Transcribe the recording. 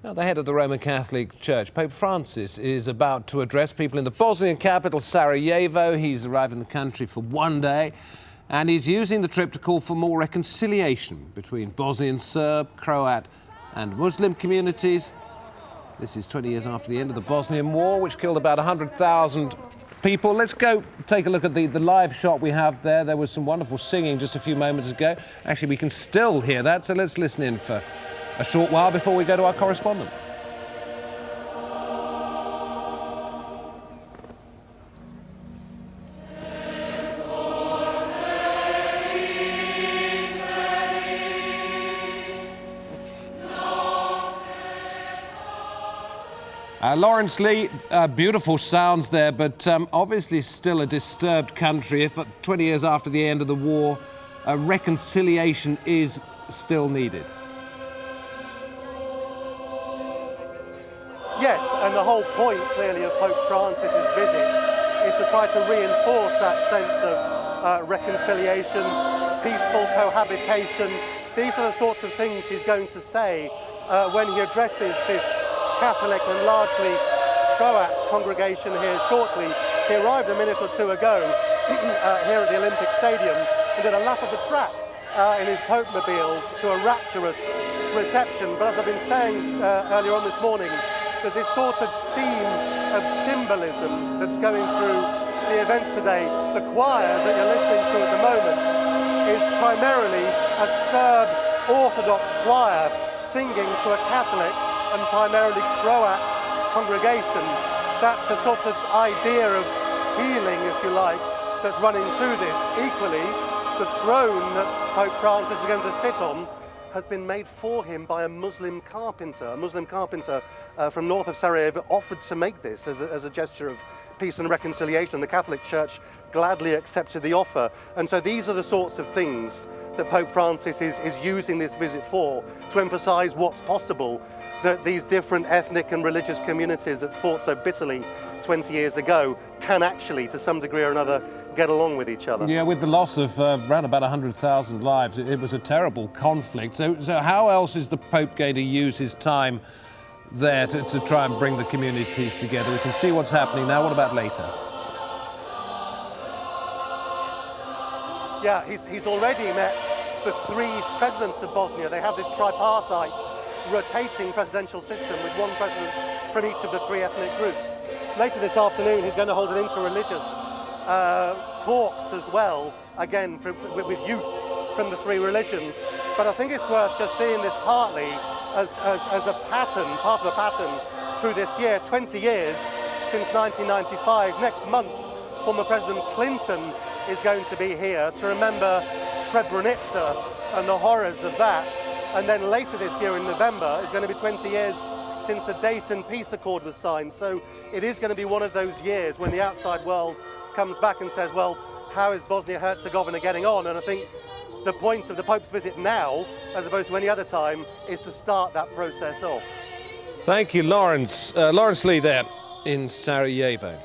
Now, the head of the Roman Catholic Church, Pope Francis, is about to address people in the Bosnian capital, Sarajevo. He's arrived in the country for one day, and he's using the trip to call for more reconciliation between Bosnian, Serb, Croat and Muslim communities. This is 20 years after the end of the Bosnian War, which killed about 100,000 people. Let's go take a look at the live shot we have there. There was some wonderful singing just a few moments ago. Actually, we can still hear that, so let's listen in for a short while before we go to our correspondent. Laurence Lee, beautiful sounds there, but obviously still a disturbed country. If 20 years after the end of the war, reconciliation is still needed. Yes, and the whole point, clearly, of Pope Francis's visit is to try to reinforce that sense of reconciliation, peaceful cohabitation. These are the sorts of things he's going to say when he addresses this Catholic and largely Croat congregation here shortly. He arrived a minute or two ago here at the Olympic Stadium and did a lap of the track in his Pope-mobile to a rapturous reception. But as I've been saying earlier on this morning, there's this sort of scene of symbolism that's going through the events today. The choir that you're listening to at the moment is primarily a Serb Orthodox choir singing to a Catholic and primarily Croat congregation. That's the sort of idea of healing, if you like, that's running through this. Equally, the throne that Pope Francis is going to sit on has been made for him by a Muslim carpenter. A Muslim carpenter from north of Sarajevo offered to make this as a gesture of peace and reconciliation. The Catholic Church gladly accepted the offer. And so these are the sorts of things that Pope Francis is using this visit for, to emphasize what's possible, that these different ethnic and religious communities that fought so bitterly 20 years ago can actually, to some degree or another, get along with each other. Yeah, with the loss of around about 100,000 lives, it was a terrible conflict. So how else is the Pope going to use his time there to try and bring the communities together? We can see what's happening now. What about later? Yeah, he's already met the three presidents of Bosnia. They have this tripartite rotating presidential system with one president from each of the three ethnic groups. Later this afternoon, he's going to hold an interreligious talks as well, again with youth from the three religions. But I think it's worth just seeing this partly as a pattern, part of a pattern through this year. 20 years since 1995. Next month, former President Clinton is going to be here to remember Srebrenica and the horrors of that. And then later this year in November is going to be 20 years since the Dayton Peace Accord was signed. So it is going to be one of those years when the outside world comes back and says, well, how is Bosnia-Herzegovina getting on? And I think the point of the Pope's visit now, as opposed to any other time, is to start that process off. Thank you, Laurence. Laurence Lee there in Sarajevo.